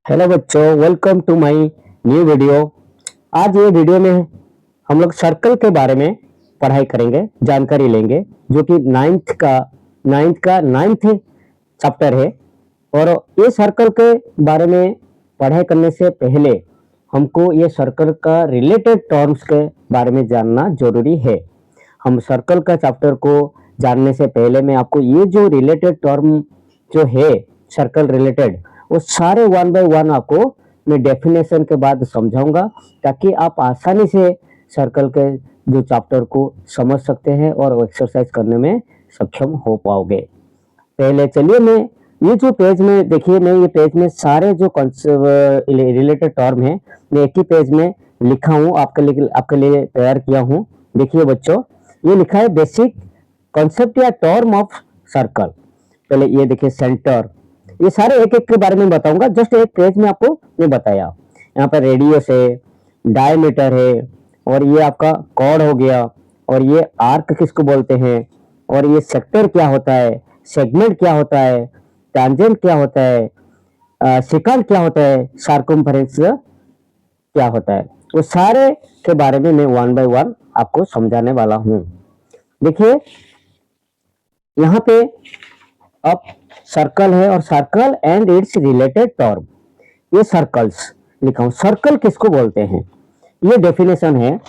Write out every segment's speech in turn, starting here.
Hello बच्चों, welcome to my new video. आज ये वीडियो में हम लोग सर्कल के बारे में पढ़ाई करेंगे, जानकारी लेंगे, जो कि नाइन्थ चैप्टर है। और ये सर्कल के बारे में पढ़ाई करने से पहले हमको ये सर्कल का रिलेटेड टर्म्स के बारे में जानना जरूरी है। हम सर्कल का चैप्टर को जानने से पहले मैं आपको ये जो रिलेटेड टर्म जो है सर्कल रिलेटेड, वो सारे वन बाय वन आपको मैं डेफिनेशन के बाद समझाऊंगा, ताकि आप आसानी से सर्कल के जो चैप्टर को समझ सकते हैं और एक्सरसाइज करने में सक्षम हो पाओगे। पहले चलिए, मैं ये जो पेज में देखिए, मैं ये पेज में सारे जो रिलेटेड टर्म है मैं एक ही पेज में लिखा हूँ, आपके लिए तैयार किया हूँ। देखिए बच्चों, ये लिखा है बेसिक कॉन्सेप्ट या टर्म ऑफ सर्कल। पहले ये देखिए सेंटर, ये सारे एक एक के बारे में बताऊंगा, जस्ट एक पेज में आपको ये बताया। यहाँ पर रेडियस है, डायमीटर है, और ये आपका कॉर्ड हो गया, और ये आर्क किसको बोलते हैं, और ये सेक्टर क्या होता है, सेगमेंट क्या होता है, टैंजेंट क्या होता है, सेकंड क्या होता है, सर्कमफेरेंस क्या होता है, वो सारे के बारे में मैं वन बाय वन आपको समझाने वाला हूँ। देखिए यहाँ पे अब सर्कल है, और circle and it's related term, ये सर्कल्स लिखा हूं। सर्कल किसको बोलते हैं, ये डेफिनेशन है।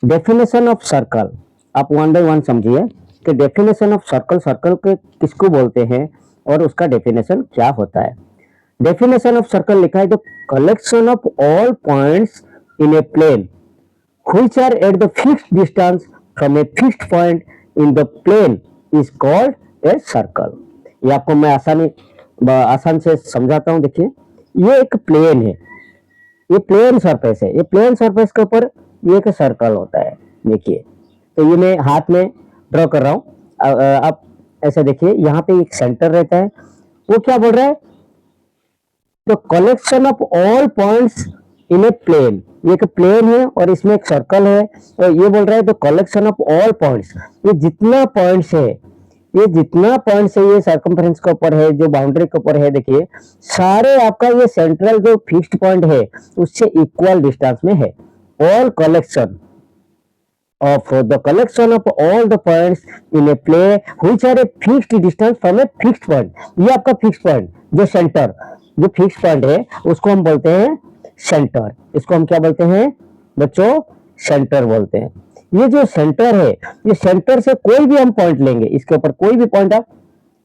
डेफिनेशन ऑफ सर्कल आप वन बाय वन समझिए कि डेफिनेशन ऑफ सर्कल, सर्कल के किसको बोलते हैं और उसका डेफिनेशन क्या होता है। डेफिनेशन ऑफ सर्कल लिखा है, the collection of all points in a plane which are at the fixed distance from a fixed point in the plane is called a circle। ये आपको मैं आसान से समझाता हूँ। देखिए ये एक प्लेन है, ये प्लेन सरफेस है, ये प्लेन सरफेस के ऊपर ये एक सर्कल होता है। देखिए, तो ये मैं हाथ में ड्रॉ कर रहा हूँ। आप ऐसा देखिए, यहाँ पे एक सेंटर रहता है, वो क्या बोल रहा है, the collection of all points in a plane. ये एक प्लेन है और इसमें एक सर्कल है, और ये बोल रहा है the collection of all points, ये जितना पॉइंट्स है, ये जितना पॉइंट्स है, ये सर्कमफेरेंस के ऊपर है, जो बाउंड्री के ऊपर है, देखिए सारे आपका ये सेंट्रल जो फिक्स्ड पॉइंट है उससे इक्वल डिस्टेंस में है। All collection of the collection of all the points in a play which are a fixed distance from a fixed point। ये आपका फिक्स पॉइंट, जो सेंटर, जो फिक्स पॉइंट है उसको हम बोलते हैं सेंटर। इसको हम क्या बोलते हैं बच्चों, सेंटर बोलते हैं। ये जो सेंटर है, ये सेंटर से कोई भी हम पॉइंट लेंगे, इसके ऊपर कोई भी पॉइंट, आप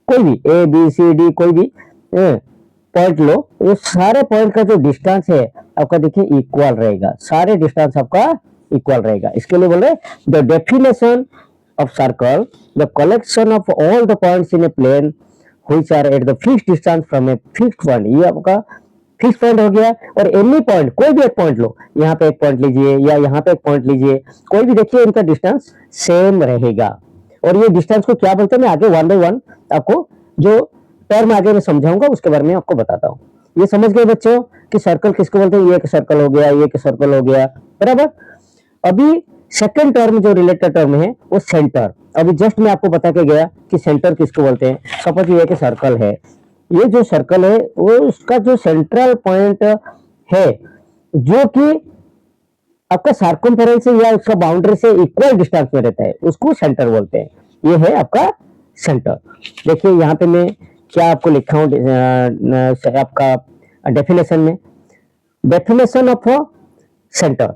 कोई भी ए बी सी डी कोई भी पॉइंट लो, वो सारे पॉइंट का जो डिस्टेंस है आपका देखिए इक्वल रहेगा, सारे डिस्टेंस आपका इक्वल रहेगा। इसके लिए बोले the definition of circle, the collection of all the points in a plane which are at the fixed distance from a fixed point. ये आपका फिक्स पॉइंट हो गया, और एनी पॉइंट, कोई भी एक पॉइंट लो, यहाँ पे एक पॉइंट लीजिए या यहाँ पे एक पॉइंट लीजिए, कोई भी, देखिए इनका डिस्टेंस सेम रहेगा। और ये डिस्टेंस को क्या बोलते हैं, मैं आगे वन बाय वन आपको जो टर्म आगे मैं समझाऊंगा उसके बारे में आपको बताता हूँ। ये समझ गए बच्चों कि सर्कल किसको बोलते हैं, ये एक सर्कल हो गया, ये एक सर्कल हो गया, बराबर। अभी सेकंड टर्म जो रिलेटेड टर्म है वो सेंटर। अभी जस्ट मैं आपको बता के गया कि सेंटर किसको बोलते हैं। सपोज ये कि सर्कल है, ये जो सर्कल है वो उसका जो सेंट्रल पॉइंट है, जो कि आपका सर्कमफेरेंस या उसका बाउंड्री से इक्वल डिस्टेंस में रहता है, उसको सेंटर बोलते हैं। ये है आपका सेंटर। देखिए यहाँ पे मैं क्या आपको लिखा हूँ आपका डेफिनेशन में, definition of centre,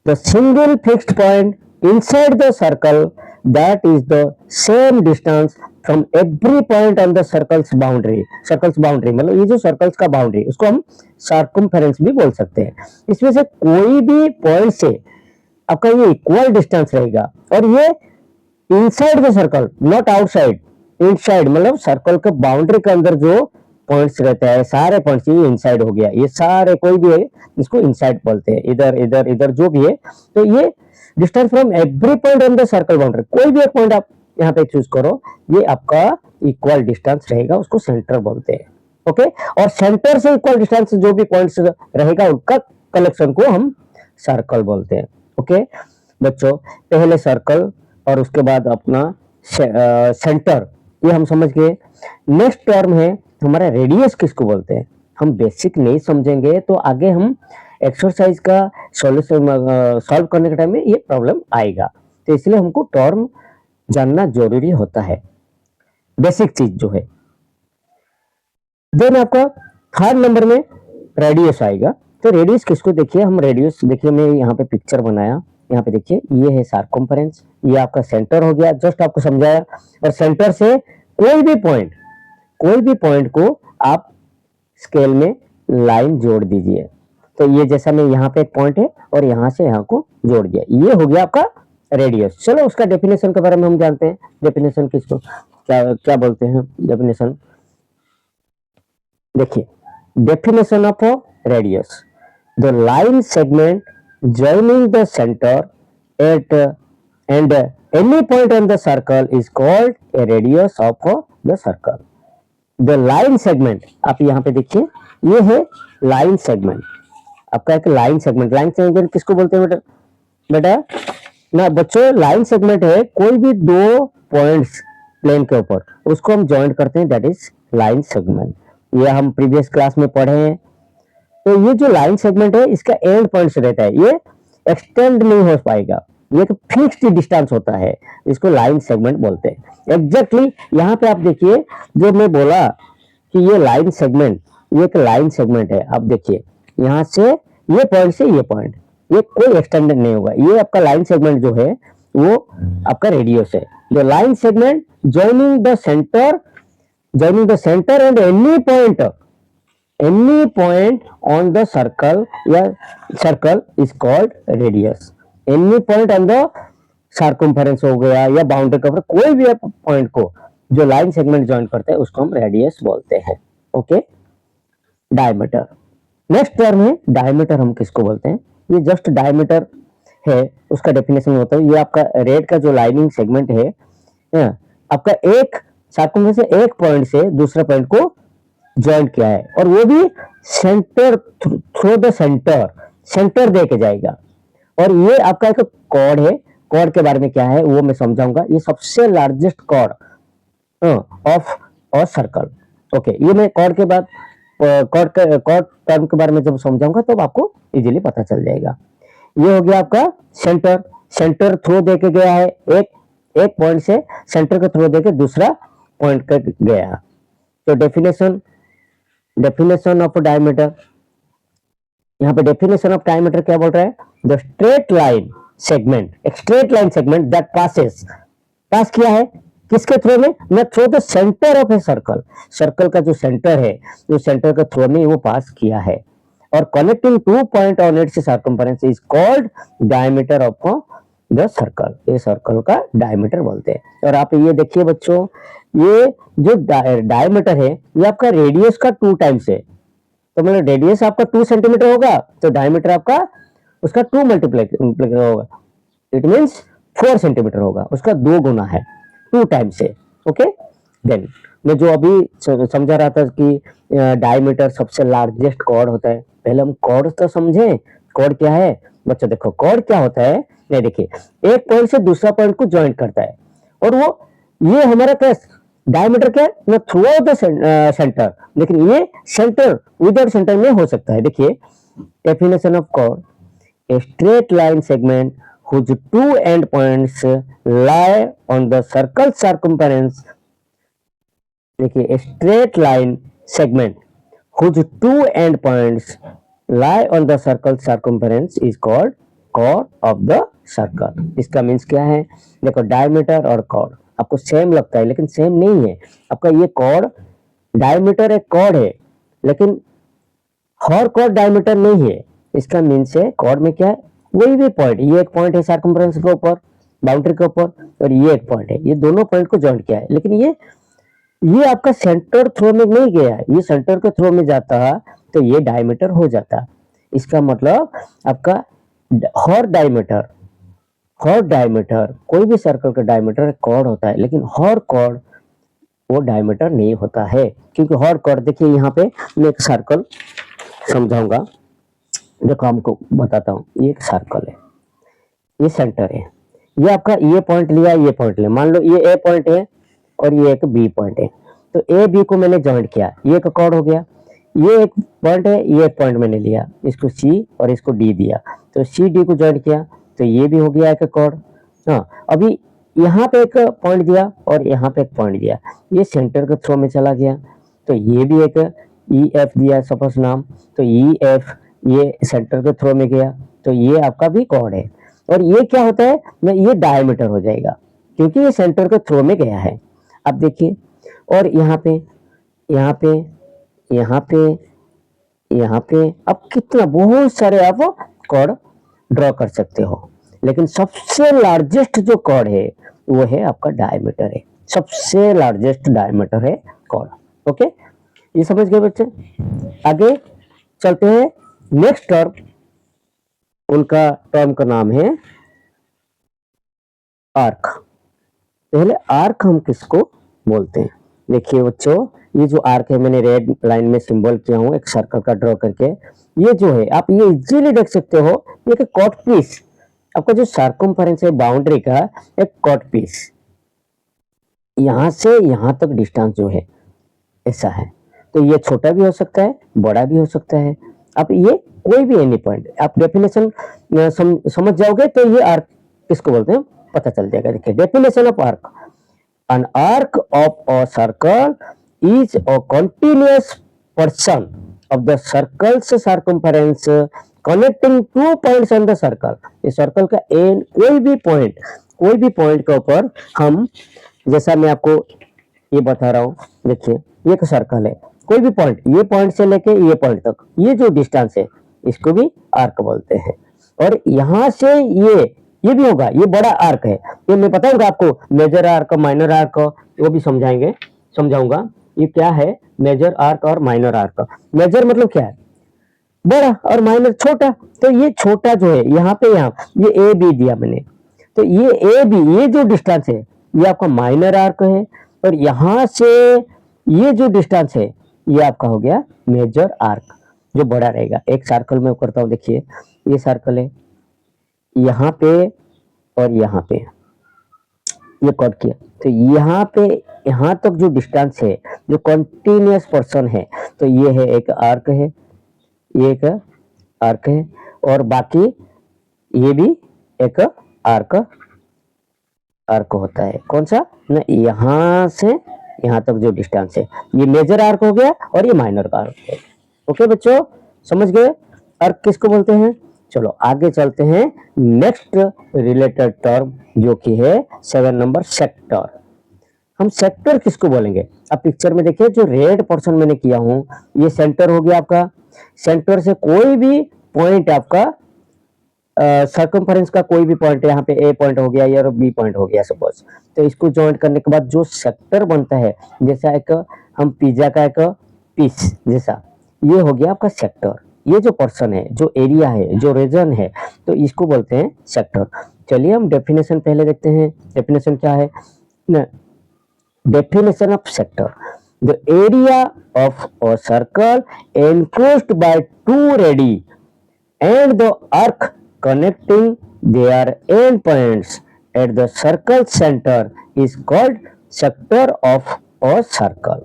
the single fixed point inside the circle that is the same distance from every point on the circle's boundary। circle's boundary मतलब ये जो circles का boundary, उसको हम circumference भी बोल सकते हैं। इसमें से कोई भी पॉइंट से आपका ये इक्वल डिस्टेंस रहेगा, और ये inside the circle, not outside, inside मतलब सर्कल के बाउंड्री के अंदर जो पॉइंट्स रहता है, सारे पॉइंट्स, ये इनसाइड हो गया, ये सारे कोई भी है इसको इनसाइड बोलते हैं, इधर इधर इधर जो भी है। तो ये distance from every point on the circle boundary, कोई भी एक पॉइंट आप यहाँ पे चूज करो, ये आपका इक्वल डिस्टेंस रहेगा, उसको सेंटर बोलते हैं। ओके, और सेंटर से इक्वल डिस्टेंस जो भी पॉइंट्स रहेगा उनका कलेक्शन को हम सर्कल बोलते हैं। ओके बच्चों, पहले सर्कल और उसके बाद अपना सेंटर, ये हम समझ गए। नेक्स्ट टर्म है हमारा रेडियस किसको बोलते हैं। हम बेसिक नहीं समझेंगे तो आगे हम एक्सरसाइज का सॉल्यूशन सॉल्व करने के टाइम में ये प्रॉब्लम आएगा। तो इसलिए हमको टर्म जानना जरूरी होता है, बेसिक चीज जो है। देन आपका थर्ड नंबर में रेडियस आएगा। तो रेडियस किसको, देखिए हम रेडियस, देखिए मैं यहाँ पे पिक्चर बनाया, यहाँ पे देखिए ये है सर्कम्फरेंस, ये आपका सेंटर हो गया, जस्ट आपको समझाया। और सेंटर से कोई भी पॉइंट को आप स्केल में लाइन जोड़ दीजिए। तो ये जैसा मैं यहाँ पे एक पॉइंट है और यहाँ से यहाँ को जोड़ दिया, ये हो गया आपका रेडियस। चलो उसका डेफिनेशन के बारे में हम जानते हैं। डेफिनेशन किसको क्या क्या बोलते हैं, डेफिनेशन देखिए। Definition of radius, the line segment joining the center at and any point on the circle is called a radius of the circle. The line segment, आप यहाँ पे देखिए ये है लाइन सेगमेंट, आपका एक लाइन सेगमेंट किसको बोलते हैं बेटा ना बच्चों, लाइन सेगमेंट है कोई भी दो पॉइंट्स प्लेन के ऊपर, उसको हम ज्वाइंट करते हैं, दैट इज लाइन सेगमेंट। ये हम प्रीवियस क्लास में पढ़े हैं। तो ये जो लाइन सेगमेंट है इसका एंड पॉइंट रहता है, ये एक्सटेंड नहीं हो पाएगा, ये एक फिक्स्ड डिस्टेंस होता है, इसको लाइन सेगमेंट बोलते हैं। एग्जैक्टली यहाँ पे आप देखिए, जो मैं बोला कि ये लाइन सेगमेंट, ये एक लाइन सेगमेंट है। आप देखिए यहाँ से ये पॉइंट से ये पॉइंट, ये कोई एक्सटेंडेड नहीं होगा, ये आपका लाइन सेगमेंट जो है वो आपका रेडियस है। The line segment joining the center and any point on the circle या circle is called radius। any point on the circumference हो गया या बाउंड्री कवर, कोई भी पॉइंट को जो लाइन सेगमेंट ज्वाइन करते हैं उसको हम रेडियस बोलते हैं। ओके, डायमीटर नेक्स्ट टर्म है। डायमीटर हम किसको बोलते हैं, ये जस्ट डायमीटर है, उसका डेफिनेशन होता है, ये आपका रेड का जो लाइनिंग सेगमेंट है, आपका एक सर्कमफरेंस से एक पॉइंट से दूसरे पॉइंट को ज्वाइंट किया है, और वो भी सेंटर थ्रू द सेंटर दे के जाएगा। और ये आपका एक कॉर्ड है, कॉर्ड के बारे में क्या है वो मैं समझाऊंगा। ये सबसे largest chord of a circle. Okay, ये मैं कॉर्ड के बाद कॉर्ड टर्म के बारे में जब समझाऊंगा तब आपको इजीली पता चल जाएगा। ये हो गया आपका सेंटर थ्रू दे के गया है, एक पॉइंट से सेंटर के थ्रू देके दूसरा पॉइंट का गया। तो डेफिनेशन ऑफ डायमीटर, यहाँ पे डेफिनेशन ऑफ डायमीटर क्या बोल रहा है, द स्ट्रेट लाइन सेगमेंट, एक straight line segment that pass किया है किसके थ्रू में, न through the centre of a circle, circle का जो सेंटर है जो सेंटर के थ्रू में वो पास किया है, और connecting two point on it's circumference is called diameter of the circle. ये सर्कल का डायमीटर बोलते हैं। और आप ये देखिए बच्चों, ये जो डायमीटर है ये आपका रेडियस का 2 टाइम्स है। तो मतलब रेडियस आपका 2 सेंटीमीटर होगा तो डायमीटर आपका उसका 2 मल्टीप्लाई होगा, इट मींस 4 सेंटीमीटर होगा, उसका 2 गुना है, 2 टाइम्स है। ओके, देन मैं जो अभी समझा रहा था कि डायमीटर सबसे लार्जेस्ट कॉर्ड होता है, पहले हम कॉर्ड तो समझें। कॉर्ड क्या है बच्चों, देखो कॉर्ड क्या होता है, नहीं देखिए एक पॉइंट से दूसरा पॉइंट को ज्वाइंट करता है, और वो ये हमारा क्या डायमीटर क्या है, थ्रू आउट द सेंटर, लेकिन ये सेंटर विदाउट सेंटर में हो सकता है। देखिए definition of chord, a straight line segment whose 2 end points lie on the circle circumference। देखिए straight line segment whose 2 end points lie on the circle circumference is called chord of the circle। इसका means क्या है, देखो diameter और cord आपको same लगता है लेकिन सेम नहीं है। आपका ये कॉर्ड डायमीटर एक कॉर्ड है लेकिन हर कॉर्ड डायमीटर नहीं है। इसका मीन्स है कॉर्ड में क्या है, कोई भी पॉइंट, ये एक पॉइंट है सर्कमफरेंस के ऊपर, बाउंड्री के ऊपर, और ये एक पॉइंट है, ये दोनों पॉइंट को ज्वाइंट किया है, लेकिन ये आपका सेंटर थ्रू में नहीं गया है, ये सेंटर के थ्रू में जाता है तो ये डायमीटर हो जाता। इसका मतलब आपका हर डायमीटर कोई भी सर्कल का डायमीटर कॉर्ड होता है, लेकिन हर कॉर्ड वो डायमीटर नहीं होता है, क्योंकि हर कॉर्ड, देखिए यहाँ पे मैं एक सर्कल समझाऊंगा, देखो हमको बताता हूँ। ये एक सर्कल है, ये सेंटर है, ये आपका ये पॉइंट लिया, ये पॉइंट लिया, मान लो ये ए पॉइंट है और ये एक बी पॉइंट है, तो ए बी को मैंने ज्वाइंट किया, ये एक कॉर्ड हो गया। ये एक पॉइंट है, ये एक पॉइंट मैंने लिया, इसको सी और इसको डी दिया, तो सी डी को ज्वाइन किया तो ये भी हो गया एक कॉर्ड। हाँ, अभी यहाँ पे एक पॉइंट दिया और यहाँ पे एक पॉइंट दिया, ये सेंटर के थ्रू में चला गया, तो ये भी एक ई एफ दिया सपोज नाम, तो ई एफ ये सेंटर के थ्रू में गया, तो ये आपका भी कॉर्ड है। और ये क्या होता है ना, ये डायमीटर हो जाएगा क्योंकि ये सेंटर के थ्रू में गया है। अब देखिए, और यहाँ पे यहाँ पे यहाँ पे यहाँ पे अब कितना बहुत सारे आप कॉर्ड ड्रॉ कर सकते हो, लेकिन सबसे लार्जेस्ट जो कॉर्ड है वो है आपका डायमीटर है, सबसे लार्जेस्ट डायमीटर है कॉर्ड। ओके, ये समझ गए बच्चे। आगे चलते हैं, नेक्स्ट टर्म, उनका टर्म का नाम है आर्क। पहले आर्क हम किसको बोलते हैं, देखिए बच्चों, ये जो आर्क है मैंने रेड लाइन में सिंबल किया हूं एक सर्कल का ड्रॉ करके, ये जो है आप ये इजीली देख सकते हो, ये एक कॉट पीस, आपका जो सर्कमफेरेंस है बाउंड्री का एक कॉट पीस, यहां से यहां तक डिस्टेंस जो है ऐसा है, तो ये छोटा भी हो सकता है बड़ा भी हो सकता है। अब ये कोई भी एनी पॉइंट आप डेफिनेशन समझ जाओगे तो ये आर्क किसको बोलते हैं पता चल जाएगा। देखिए definition of arc, an arc of a circle is a continuous portion of the circle's circumference connecting two points on the circle। इस सर्कल का एंड कोई भी पॉइंट के ऊपर हम, जैसा मैं आपको ये बता रहा हूँ, देखिए ये एक सर्कल है, कोई भी पॉइंट, ये पॉइंट से लेके ये पॉइंट तक ये जो डिस्टेंस है इसको भी आर्क बोलते हैं। और यहाँ से ये भी होगा, ये बड़ा आर्क है, ये मैं बताऊंगा आपको, मेजर आर्क माइनर आर्क वो भी समझाऊंगा ये क्या है मेजर आर्क और माइनर आर्क। मेजर मतलब क्या है, बड़ा, और माइनर छोटा, तो ये छोटा जो है यहाँ पे ये ए बी दिया मैंने, तो ये ए बी ये जो डिस्टेंस है ये आपका माइनर आर्क है, और यहाँ से ये जो डिस्टेंस है ये आपका हो गया मेजर आर्क जो बड़ा रहेगा। एक सर्कल में करता हूँ, देखिए ये सर्कल है, यहाँ पे और यहाँ पे ये कट किया, तो यहाँ पे यहाँ तक जो डिस्टेंस है जो कंटिन्यूअस पोर्शन है, तो ये है एक आर्क है, ये एक आर्क है, और बाकी ये भी एक आर्क होता है। कौन सा ना, यहाँ से यहाँ तक जो डिस्टेंस है ये मेजर आर्क हो गया और ये माइनर आर्क है। ओके बच्चों, समझ गए आर्क किसको बोलते हैं। चलो आगे चलते हैं, नेक्स्ट रिलेटेड टर्म जो कि है 7 नंबर सेक्टर। हम सेक्टर किसको बोलेंगे, अब पिक्चर में देखिए जो रेड पोर्शन मैंने किया हूं ये सेंटर हो गया आपका, सेंटर से कोई भी पॉइंट आपका सर्कमफेरेंस का कोई भी पॉइंट, यहाँ पे ए पॉइंट हो गया या बी पॉइंट हो गया सपोज, तो इसको ज्वाइंट करने के बाद जो सेक्टर बनता है, जैसा एक हम पिज्जा का एक पीस जैसा, ये हो गया आपका सेक्टर। ये जो पोर्शन है, जो एरिया है, जो रीजन है, तो इसको बोलते हैं सेक्टर। चलिए हम डेफिनेशन पहले देखते हैं, डेफिनेशन क्या है ना, definition of sector, the area of a circle enclosed by two ready and the arc connecting their end points at the circle center is called sector of a circle।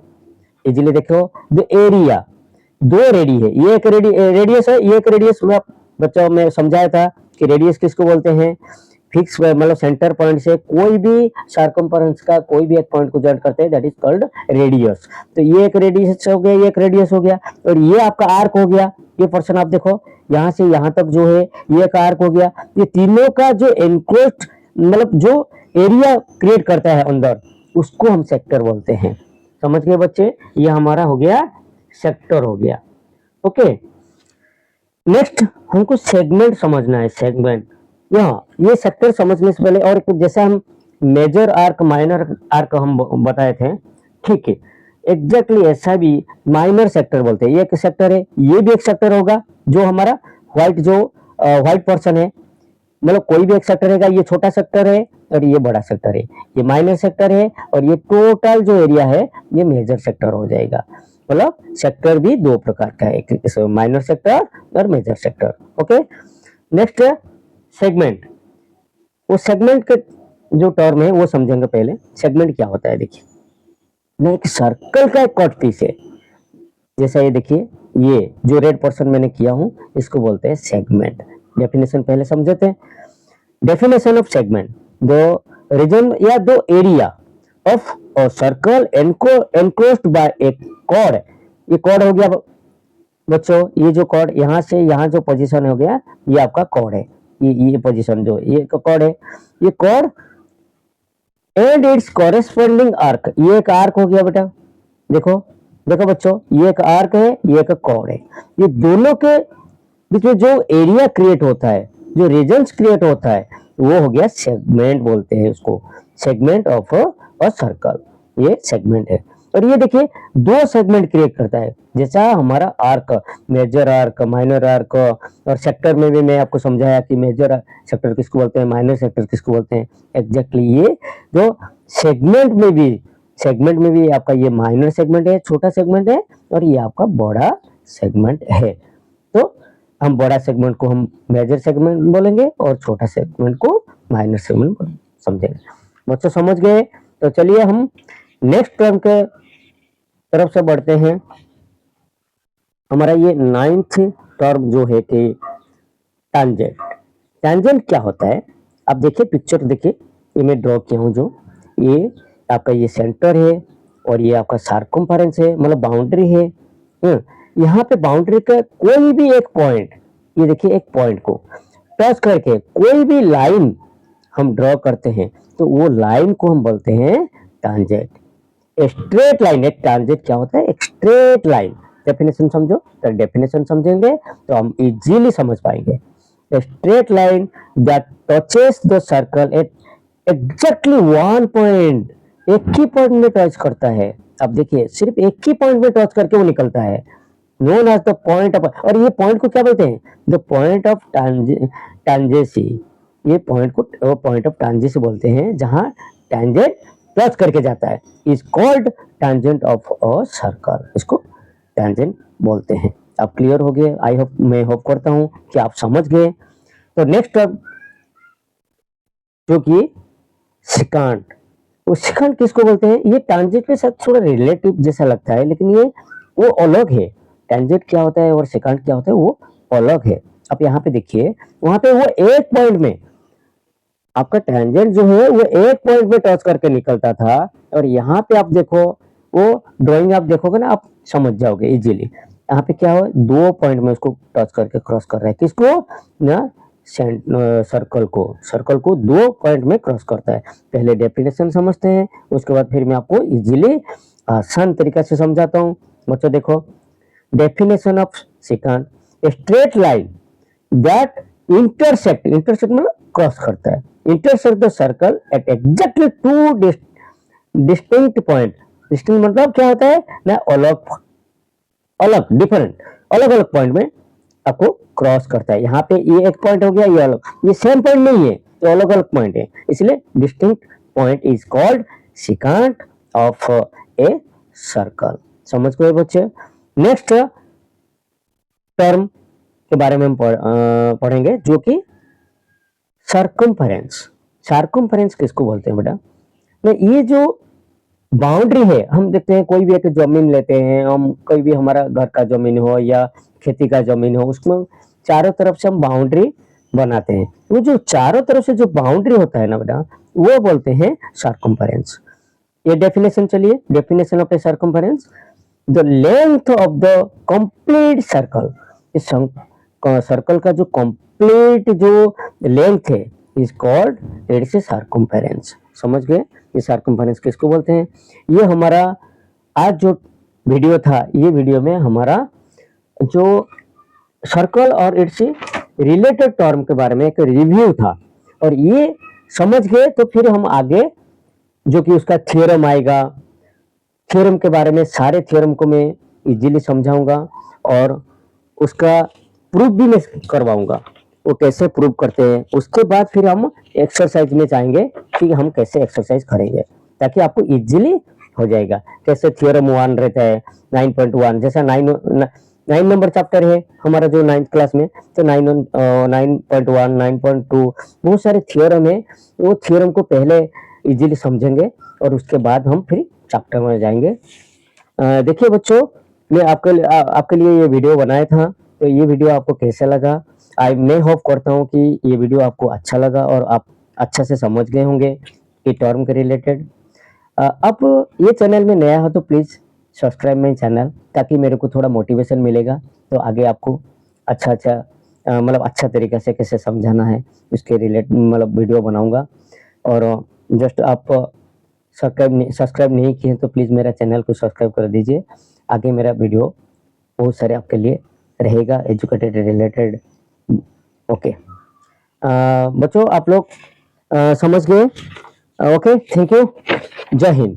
Easily देखो, the area, दो ready है, ये एक radius है, ये एक radius, मैं बच्चों में समझाया था कि रेडियस किसको बोलते हैं, फिक्स मतलब सेंटर पॉइंट से कोई भी सर्कमफेरेंस का कोई भी एक पॉइंट को ज्वाइन करते हैं, दैट इज कॉल्ड रेडियस। तो ये एक रेडियस हो गया, ये एक रेडियस हो गया, और ये आपका आर्क हो गया। ये पोर्शन आप देखो, यहाँ से यहाँ तक जो है ये एक आर्क हो गया। ये तीनों का जो एनक्लोज्ड मतलब जो एरिया क्रिएट करता है अंदर, उसको हम सेक्टर बोलते हैं। समझ गए बच्चे, ये हमारा हो गया सेक्टर हो गया। ओके, नेक्स्ट हमको सेगमेंट समझना है, सेगमेंट। यहाँ ये सेक्टर समझने से पहले, और जैसा हम मेजर आर्क माइनर आर्क हम बताए थे, ठीक है, एग्जैक्टली ऐसा भी माइनर सेक्टर बोलते हैं। ये एक सेक्टर है, ये भी एक सेक्टर होगा, जो हमारा व्हाइट पोर्शन है, मतलब कोई भी एक सेक्टर रहेगा, ये छोटा सेक्टर है और ये बड़ा सेक्टर है, ये माइनर सेक्टर है, और ये टोटल जो एरिया है ये मेजर सेक्टर हो जाएगा। मतलब सेक्टर भी दो प्रकार का है, एक माइनर सेक्टर और major sector. Okay, next segment. वो सेगमेंट के जो टर्म है वो समझेंगे पहले। सेगमेंट क्या होता है, देखिए, एक सर्कल का एक कट पीस है, जैसा ये देखिए, ये जो रेड पोर्शन मैंने किया हूँ इसको बोलते हैं सेगमेंट। डेफिनेशन पहले समझे थे। डेफिनेशन ऑफ सेगमेंट, दो रीजन या दो area of a circle enclosed by a chord. ये कॉर्ड हो गया बच्चों, ये जो कॉर्ड यहाँ से यहाँ जो पोजीशन हो गया ये आपका कॉर्ड है, ये पोजीशन जो ये कॉर्ड है, ये chord and its corresponding arc, ये एक आर्क हो गया बेटा। देखो देखो बच्चों, ये एक आर्क है, ये एक कॉर्ड है। ये दोनों के बीच में जो एरिया क्रिएट होता है, जो रीजन्स क्रिएट होता है, वो हो गया सेगमेंट बोलते हैं उसको, सेगमेंट ऑफ अ सर्कल, ये सेगमेंट है। और ये देखिए दो सेगमेंट क्रिएट करता है, जैसा हमारा arc, major arc, minor arc, और सेक्टर में भी मैं आपको समझाया कि मेजर सेक्टर किसको बोलते हैं, माइनर सेक्टर किसको बोलते हैं। एग्जैक्टली ये जो सेगमेंट में भी आपका ये माइनर सेगमेंट है, छोटा सेगमेंट है, और ये आपका बड़ा सेगमेंट है। तो हम बड़ा सेगमेंट को हम मेजर सेगमेंट बोलेंगे और छोटा सेगमेंट को माइनर सेगमेंट समझेंगे। बच्चों समझ गए? तो चलिए हम नेक्स्ट टर्म के तरफ से बढ़ते हैं। हमारा ये 9th टर्म जो है कि टैंजेंट। टैंजेंट क्या होता है? आप देखिए पिक्चर, देखिए ये मैं ड्रॉ किया हूँ, जो ये आपका ये सेंटर है और ये आपका सर्कमफेरेंस है, मतलब बाउंड्री है। यहाँ पे बाउंड्री का कोई भी एक पॉइंट, ये देखिए एक पॉइंट को टच करके कोई भी लाइन हम ड्रॉ करते हैं तो वो लाइन को हम बोलते हैं टैंजेंट। स्ट्रेट लाइन, एक टैंजेंट क्या होता है? एक स्ट्रेट लाइन। डेफिनेशन समझो, तो डेफिनेशन समझेंगे तो हम इजीली समझ पाएंगे। Straight line that touches the circle at exactly one point, एक ही पॉइंट में टच करता है। अब देखिए सिर्फ एक ही पॉइंट में टच करके वो निकलता है, known as the point of, और ये पॉइंट को क्या बोलते हैं? The point of tangency. ये पॉइंट को पॉइंट ऑफ टैंजेंसी बोलते हैं, जहां टैंजेंट टच करके जाता है, is called tangent of a circle, इसको टैंजेंट बोलते हैं। अब क्लियर हो गए? आई होप, मैं होप करता हूं कि आप समझ गए। तो नेक्स्ट अब जो कि सिकांट, वो सिकांट किसको बोलते हैं? ये टैंजेंट के साथ थोड़ा रिलेटिव जैसा लगता है, लेकिन ये वो अलग है। टैंजेंट क्या होता है और सिकांट क्या होता है, वो अलग है। अब यहाँ पे देखिए, वहां पे वो एक पॉइंट में, आपका टैंजेंट जो है वो एक पॉइंट में टच करके निकलता था, और यहाँ पे आप देखो, वो ड्राइंग आप देखोगे ना, आप समझ जाओगे इजीली। यहाँ पे क्या हो, दो पॉइंट में उसको टच करके क्रॉस कर रहा है, किसको ना, सर्कल को दो पॉइंट में क्रॉस करता है। पहले डेफिनेशन समझते हैं, उसके बाद फिर मैं आपको इजीली आसान तरीका से समझाता हूँ। बच्चों देखो, definition of secant, straight line that intersect मतलब क्रॉस करता है, intersect the circle at exactly two distinct point. Distinct मतलब क्या होता है ना, अलग डिफरेंट, अलग अलग पॉइंट में आपको क्रॉस करता है। यहाँ पे ये एक पॉइंट हो गया, ये अलग, ये सेम पॉइंट नहीं है, तो अलग अलग पॉइंट है, इसलिए distinct point is called secant of a circle. समझ गए बच्चे? नेक्स्ट टर्म के बारे में हम पढ़ेंगे, जो कि सर्कमफेरेंस। सर्कमफेरेंस किसको बोलते हैं बेटा? ये जो बाउंड्री है, हम देखते हैं कोई भी एक जमीन लेते हैं हम, कोई भी हमारा घर का जमीन हो या खेती का जमीन हो, उसमें चारों तरफ से हम बाउंड्री बनाते हैं। वो जो चारों तरफ से जो बाउंड्री होता है ना बेटा, वो बोलते हैं सर्कमफेरेंस। ये डेफिनेशन, चलिए definition of A circumference, the length of the complete circle, इस सर्कल का जो कंप्लीट जो लेंथ है is called it's a circumference. समझ गए? ये सर्कमफेरेंस किसको बोलते हैं? ये हमारा आज जो वीडियो था, ये वीडियो में हमारा जो सर्कल और इट्स रिलेटेड टर्म के बारे में एक रिव्यू था, और ये समझ गए तो फिर हम आगे जो कि उसका थ्योरम आएगा, थ्योरम के बारे में सारे थ्योरम को मैं इजीली समझाऊंगा और उसका प्रूफ भी मैं करवाऊंगा, वो कैसे प्रूव करते हैं। उसके बाद फिर हम एक्सरसाइज में जाएंगे कि हम कैसे एक्सरसाइज करेंगे, ताकि आपको इजीली हो जाएगा। कैसे थ्योरम 1 रहता है 9.1, जैसा 9 नंबर चैप्टर है हमारा जो 9th क्लास में, तो 9.1, 9.2 बहुत सारे थ्योरम है। वो थ्योरम को पहले इजीली समझेंगे और उसके बाद हम फिर चैप्टर में जाएंगे। देखिए बच्चों, मैं आपके लिए ये वीडियो बनाया था। तो ये वीडियो आपको कैसा लगा? मैं होप करता हूँ कि ये वीडियो आपको अच्छा लगा और आप अच्छा से समझ गए होंगे कि टर्म के रिलेटेड। आप ये चैनल में नया हो तो प्लीज़ सब्सक्राइब माय चैनल, ताकि मेरे को थोड़ा मोटिवेशन मिलेगा, तो आगे आपको अच्छा-अच्छा मतलब अच्छा तरीके से कैसे समझाना है, उसके मतलब वीडियो बनाऊँगा। और जस्ट आप सब्सक्राइब नहीं किए हैं तो प्लीज़ मेरा चैनल को सब्सक्राइब कर दीजिए। आगे मेरा वीडियो बहुत सारे आपके लिए रहेगा एजुकेटेड रिलेटेड। ओके। बच्चों आप लोग समझ गए? Okay, thank you. जय हिंद।